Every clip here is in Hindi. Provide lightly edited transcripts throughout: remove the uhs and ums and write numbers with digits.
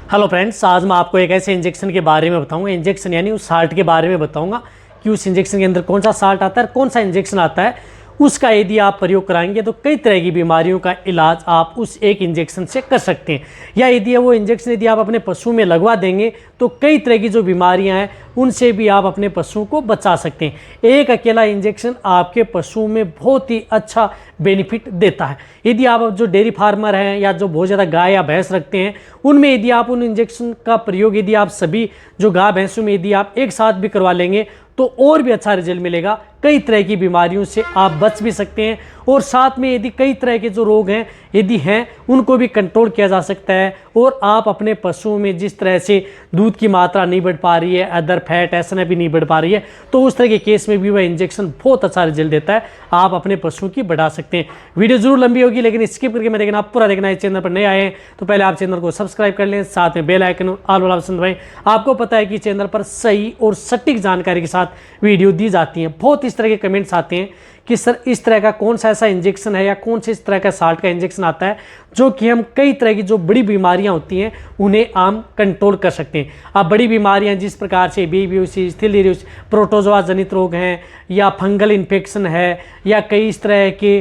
हेलो फ्रेंड्स, आज मैं आपको एक ऐसे इंजेक्शन के बारे में बताऊंगा। इंजेक्शन यानी उस साल्ट के बारे में बताऊंगा कि उस इंजेक्शन के अंदर कौन सा साल्ट आता है, कौन सा इंजेक्शन आता है। उसका यदि आप प्रयोग कराएंगे तो कई तरह की बीमारियों का इलाज आप उस एक इंजेक्शन से कर सकते हैं। या यदि वो इंजेक्शन यदि आप अपने पशु में लगवा देंगे तो कई तरह की जो बीमारियां हैं उनसे भी आप अपने पशु को बचा सकते हैं। एक अकेला इंजेक्शन आपके पशु में बहुत ही अच्छा बेनिफिट देता है। यदि आप जो डेयरी फार्मर हैं या जो बहुत ज़्यादा गाय या भैंस रखते हैं उनमें यदि आप उन इंजेक्शन का प्रयोग यदि आप सभी जो गाय भैंसों में यदि आप एक साथ भी करवा लेंगे तो और भी अच्छा रिजल्ट मिलेगा। कई तरह की बीमारियों से आप बच भी सकते हैं और साथ में यदि कई तरह के जो रोग हैं यदि हैं उनको भी कंट्रोल किया जा सकता है। और आप अपने पशुओं में जिस तरह से दूध की मात्रा नहीं बढ़ पा रही है, अदर फैट ऐसा भी नहीं बढ़ पा रही है, तो उस तरह के केस में भी वह इंजेक्शन बहुत अच्छा रिजल्ट देता है। आप अपने पशुओं की बढ़ा सकते हैं। वीडियो जरूर लंबी होगी लेकिन स्किप करके मैं देखना, आप पूरा देखना है। चैनल पर नए आए हैं तो पहले आप चैनल को सब्सक्राइब कर लें, साथ में बेल आइकन ऑल वाला ऑप्शन दबाएं। आपको पता है कि चैनल पर सही और सटीक जानकारी के साथ वीडियो दी जाती है। बहुत इस तरह के कमेंट्स आते हैं कि सर इस तरह का कौन सा ऐसा इंजेक्शन है या कौन से इस तरह का साल्ट का इंजेक्शन आता है जो कि हम कई तरह की जो बड़ी बीमारियां होती हैं उन्हें हम कंट्रोल कर सकते हैं। अब बड़ी बीमारियां जिस प्रकार से बेबियोसिस, थैलेरियोसिस, प्रोटोजोआ जनित रोग हैं या फंगल इन्फेक्शन है या कई इस तरह के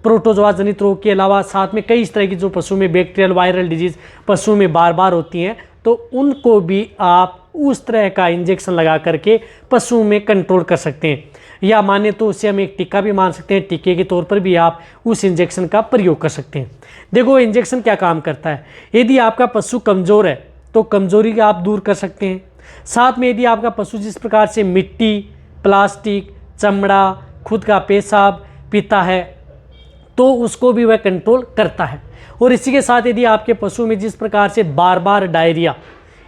प्रोटोजोआ जनित रोग के अलावा साथ में कई इस तरह की जो पशु में बैक्टीरियल वायरल डिजीज पशु में बार बार होती हैं तो उनको भी आप उस तरह का इंजेक्शन लगा करके पशु में कंट्रोल कर सकते हैं। या माने तो उसे हम एक टीका भी मान सकते हैं, टीके के तौर पर भी आप उस इंजेक्शन का प्रयोग कर सकते हैं। देखो इंजेक्शन क्या काम करता है। यदि आपका पशु कमज़ोर है तो कमज़ोरी आप दूर कर सकते हैं। साथ में यदि आपका पशु जिस प्रकार से मिट्टी, प्लास्टिक, चमड़ा, खुद का पेशाब पीता है तो उसको भी वह कंट्रोल करता है। और इसी के साथ यदि आपके पशु में जिस प्रकार से बार बार डायरिया,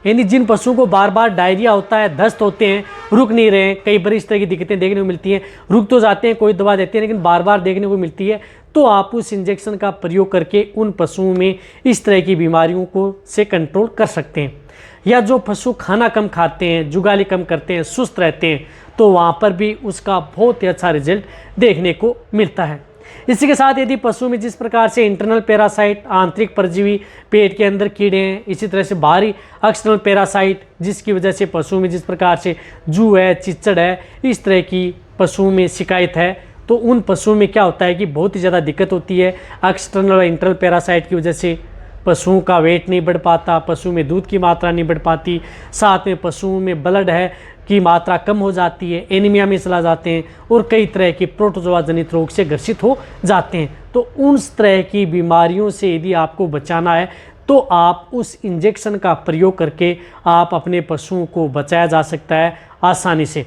यानी जिन पशुओं को बार बार डायरिया होता है, दस्त होते हैं, रुक नहीं रहे हैं, कई बार इस तरह की दिक्कतें देखने को मिलती हैं, रुक तो जाते हैं, कोई दवा देते हैं लेकिन बार बार देखने को मिलती है, तो आप उस इंजेक्शन का प्रयोग करके उन पशुओं में इस तरह की बीमारियों को से कंट्रोल कर सकते हैं। या जो पशु खाना कम खाते हैं, जुगाली कम करते हैं, सुस्त रहते हैं, तो वहाँ पर भी उसका बहुत ही अच्छा रिजल्ट देखने को मिलता है। इसी के साथ यदि पशु में जिस प्रकार से इंटरनल पैरासाइट, आंतरिक परजीवी, पेट के अंदर कीड़े हैं, इसी तरह से बाहरी एक्सटर्नल पैरासाइट जिसकी वजह से पशु में जिस प्रकार से जू है, चिचड़ है, इस तरह की पशुओं में शिकायत है, तो उन पशुओं में क्या होता है कि बहुत ही ज़्यादा दिक्कत होती है। एक्सटर्नल और इंटरनल पैरासाइट की वजह से पशुओं का वेट नहीं बढ़ पाता, पशु में दूध की मात्रा नहीं बढ़ पाती, साथ में पशुओं में ब्लड है की मात्रा कम हो जाती है, एनीमिया में चला जाते हैं और कई तरह के प्रोटोजोआ जनित रोग से ग्रसित हो जाते हैं। तो उस तरह की बीमारियों से यदि आपको बचाना है तो आप उस इंजेक्शन का प्रयोग करके आप अपने पशुओं को बचाया जा सकता है आसानी से।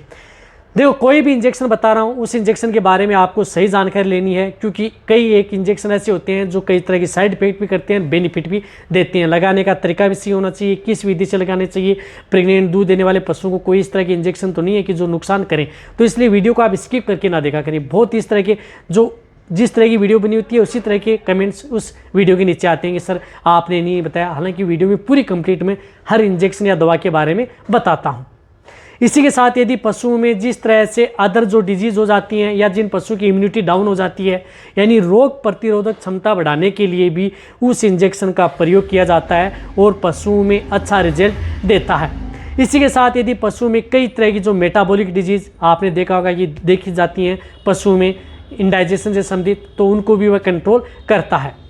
देखो कोई भी इंजेक्शन बता रहा हूँ उस इंजेक्शन के बारे में आपको सही जानकारी लेनी है, क्योंकि कई एक इंजेक्शन ऐसे होते हैं जो कई तरह की साइड इफेक्ट भी करते हैं, बेनिफिट भी देते हैं। लगाने का तरीका भी सही होना चाहिए, किस विधि से लगाने चाहिए। प्रेग्नेंट दूध देने वाले पशुओं को कोई इस तरह के इंजेक्शन तो नहीं है कि जो नुकसान करें, तो इसलिए वीडियो को आप स्किप करके ना देखा करें। बहुत इस तरह के जो जिस तरह की वीडियो बनी होती है उसी तरह के कमेंट्स उस वीडियो के नीचे आते हैं कि सर आपने नहीं बताया, हालांकि वीडियो में पूरी कंप्लीट में हर इंजेक्शन या दवा के बारे में बताता हूँ। इसी के साथ यदि पशुओं में जिस तरह से अदर जो डिजीज़ हो जाती हैं या जिन पशुओं की इम्यूनिटी डाउन हो जाती है, यानी रोग प्रतिरोधक क्षमता बढ़ाने के लिए भी उस इंजेक्शन का प्रयोग किया जाता है और पशुओं में अच्छा रिजल्ट देता है। इसी के साथ यदि पशुओं में कई तरह की जो मेटाबॉलिक डिजीज़ आपने देखा होगा कि देखी जाती हैं पशुओं में इंडाइजेशन से संबंधित, तो उनको भी वह कंट्रोल करता है।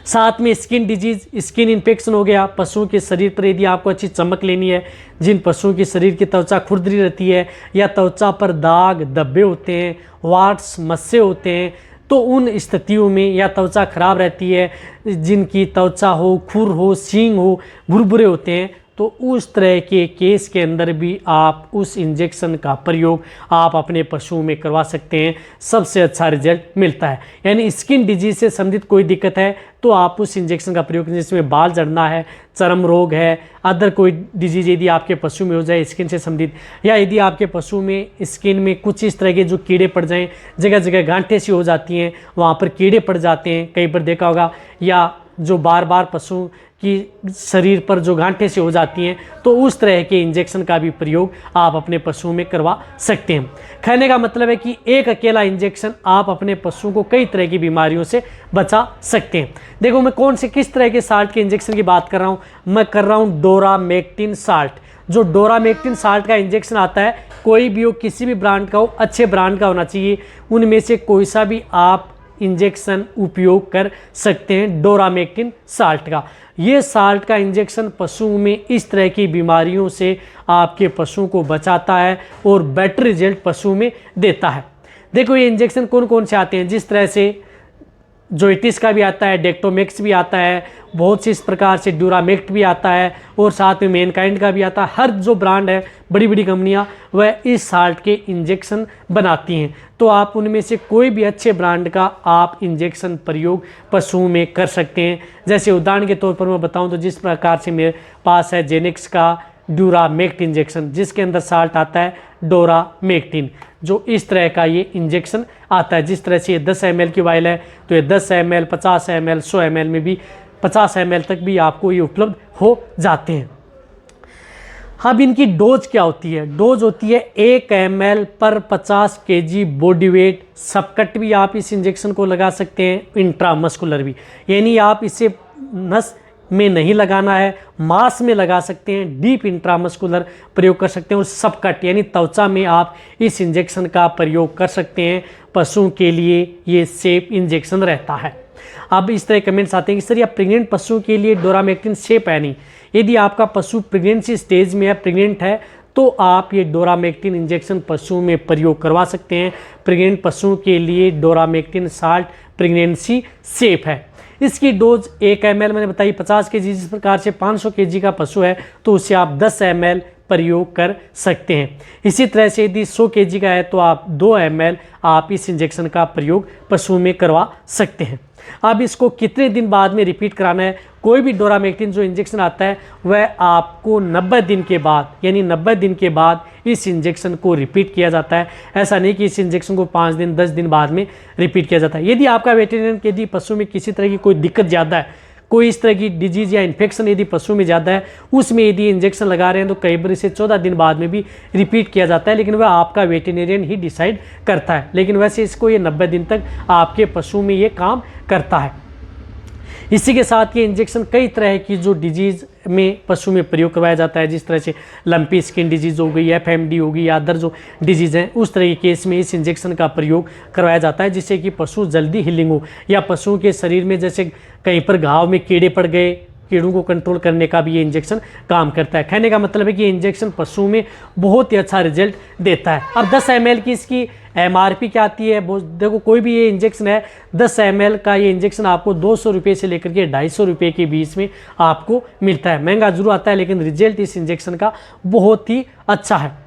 साथ में स्किन डिजीज, स्किन इन्फेक्शन हो गया, पशुओं के शरीर पर यदि आपको अच्छी चमक लेनी है, जिन पशुओं की शरीर की त्वचा खुरदरी रहती है या त्वचा पर दाग धब्बे होते हैं, वार्ट्स, मस्से होते हैं, तो उन स्थितियों में या त्वचा खराब रहती है, जिनकी त्वचा हो, खुर हो, सींग हो, भुरभुरे होते हैं, तो उस तरह के केस के अंदर भी आप उस इंजेक्शन का प्रयोग आप अपने पशुओं में करवा सकते हैं। सबसे अच्छा रिजल्ट मिलता है। यानी स्किन डिजीज से संबंधित कोई दिक्कत है तो आप उस इंजेक्शन का प्रयोग, जिसमें बाल झड़ना है, चर्म रोग है, अदर कोई डिजीज यदि आपके पशु में हो जाए स्किन से संबंधित, या यदि आपके पशु में स्किन में कुछ इस तरह के जो कीड़े पड़ जाएं, जगह जगह गांठें सी हो जाती हैं, वहाँ पर कीड़े पड़ जाते हैं, कई बार देखा होगा, या जो बार बार पशु कि शरीर पर जो गांठें से हो जाती हैं, तो उस तरह के इंजेक्शन का भी प्रयोग आप अपने पशुओं में करवा सकते हैं। कहने का मतलब है कि एक अकेला इंजेक्शन आप अपने पशुओं को कई तरह की बीमारियों से बचा सकते हैं। देखो मैं कौन से किस तरह के साल्ट के इंजेक्शन की बात कर रहा हूँ, मैं कर रहा हूँ डोरामेक्टिन साल्ट। जो डोरामेक्टिन साल्ट का इंजेक्शन आता है, कोई भी हो, किसी भी ब्रांड का हो, अच्छे ब्रांड का होना चाहिए, उनमें से कोई सा भी आप इंजेक्शन उपयोग कर सकते हैं डोरामेक्टिन साल्ट का। ये साल्ट का इंजेक्शन पशुओं में इस तरह की बीमारियों से आपके पशुओं को बचाता है और बेटर रिजल्ट पशुओं में देता है। देखो ये इंजेक्शन कौन कौन से आते हैं, जिस तरह से जोइटिस का भी आता है, डेक्टोमेक्स भी आता है, बहुत सी इस प्रकार से ड्यूरामेक्ट भी आता है, और साथ में मैनकाइंड का भी आता है। हर जो ब्रांड है, बड़ी बड़ी कंपनियां, वह इस साल्ट के इंजेक्शन बनाती हैं। तो आप उनमें से कोई भी अच्छे ब्रांड का आप इंजेक्शन प्रयोग पशुओं में कर सकते हैं। जैसे उदाहरण के तौर पर मैं बताऊं तो जिस प्रकार से मेरे पास है जेनेक्स का ड्यूरामेक्ट इंजेक्शन, जिसके अंदर साल्ट आता है डोरामेक्टिन, जो इस तरह का ये इंजेक्शन आता है। जिस तरह से ये 10 ml की वाइल है, तो ये 10 ml, 50 ml, 100 ml में भी 50 ml तक भी आपको ये उपलब्ध हो जाते हैं। अब इनकी डोज क्या होती है? डोज होती है 1 ml पर 50 kg बॉडी वेट। सबकट भी आप इस इंजेक्शन को लगा सकते हैं, इंट्रामस्कुलर भी, यानी आप इसे नस में नहीं लगाना है, मांस में लगा सकते हैं, डीप इंट्रामस्कुलर प्रयोग कर सकते हैं, और सबकट यानी त्वचा में आप इस इंजेक्शन का प्रयोग कर सकते हैं। पशुओं के लिए ये सेफ इंजेक्शन रहता है। अब इस तरह कमेंट्स आते हैं कि सर या प्रेग्नेंट पशुओं के लिए डोरामेक्टिन सेफ है नहीं? यदि आपका पशु प्रेगनेंसी स्टेज में है, प्रेग्नेंट है, तो आप ये डोरामेक्टिन इंजेक्शन पशुओं में प्रयोग करवा सकते हैं। प्रेग्नेंट पशुओं के लिए डोरामेक्टिन साल्ट प्रेगनेंसी सेफ है। इसकी डोज 1 ml मैंने बताई 50 kg, जिस प्रकार से 500 kg का पशु है तो उससे आप 10 ml प्रयोग कर सकते हैं। इसी तरह से यदि 100 kg का है तो आप 2 ml आप इस इंजेक्शन का प्रयोग पशुओं में करवा सकते हैं। अब इसको कितने दिन बाद में रिपीट कराना है? कोई भी डोरामेक्टिन जो इंजेक्शन आता है वह आपको 90 दिन के बाद, यानी 90 दिन के बाद इस इंजेक्शन को रिपीट किया जाता है। ऐसा नहीं कि इस इंजेक्शन को 5 दिन 10 दिन बाद में रिपीट किया जाता है। यदि आपका वेटेरिनरी यदि पशु में किसी तरह की कोई दिक्कत ज़्यादा है, कोई इस तरह की डिजीज़ या इन्फेक्शन यदि पशु में ज़्यादा है, उसमें यदि इंजेक्शन लगा रहे हैं तो कई बार इसे 14 दिन बाद में भी रिपीट किया जाता है, लेकिन वह आपका वेटेरिनियन ही डिसाइड करता है। लेकिन वैसे इसको ये 90 दिन तक आपके पशु में ये काम करता है। इसी के साथ ये इंजेक्शन कई तरह की जो डिजीज़ में पशु में प्रयोग करवाया जाता है, जिस तरह से लंपी स्किन डिजीज़ हो गई, FMD हो गई, या अदर जो डिजीज़ हैं, उस तरह के केस में इस इंजेक्शन का प्रयोग करवाया जाता है, जिससे कि पशु जल्दी हीलिंग हो। या पशुओं के शरीर में जैसे कहीं पर घाव में कीड़े पड़ गए, कीड़ों को कंट्रोल करने का भी ये इंजेक्शन काम करता है। कहने का मतलब है कि ये इंजेक्शन पशुओं में बहुत ही अच्छा रिजल्ट देता है। अब 10 ml की इसकी MRP क्या आती है? देखो कोई भी ये इंजेक्शन है, 10 ml का ये इंजेक्शन आपको 200 रुपये से लेकर के 250 रुपये के बीच में आपको मिलता है। महंगा जरूर आता है, लेकिन रिजल्ट इस इंजेक्शन का बहुत ही अच्छा है।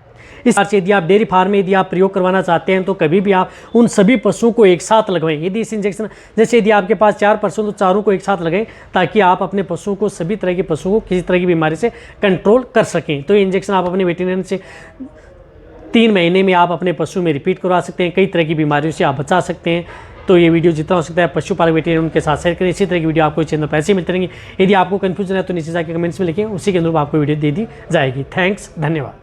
इस प्रकार से यदि आप डेयरी फार्म में यदि आप प्रयोग करवाना चाहते हैं तो कभी भी आप उन सभी पशुओं को एक साथ लगवाएं। यदि इस इंजेक्शन जैसे यदि आपके पास 4 पशु तो चारों को एक साथ लगाएं, ताकि आप अपने पशुओं को, सभी तरह के पशुओं को किसी तरह की बीमारी से कंट्रोल कर सकें। तो ये इंजेक्शन आप अपने वेटेरिनरी से 3 महीने में आप अपने पशु में रिपीट करवा सकते हैं। कई तरह की बीमारियों से आप बचा सकते हैं। तो ये वीडियो जितना हो सकता है पशुपालक वेटेरियन उनके साथ शेयर करें। इसी तरह की वीडियो आपको चैनल पर ऐसे मिलते रहेंगे। यदि आपको कन्फ्यूजन है तो नीचे जाकर कमेंट्स में लिखें, उसी के अनुरूप आपको वीडियो दे दी जाएगी। थैंक्स, धन्यवाद।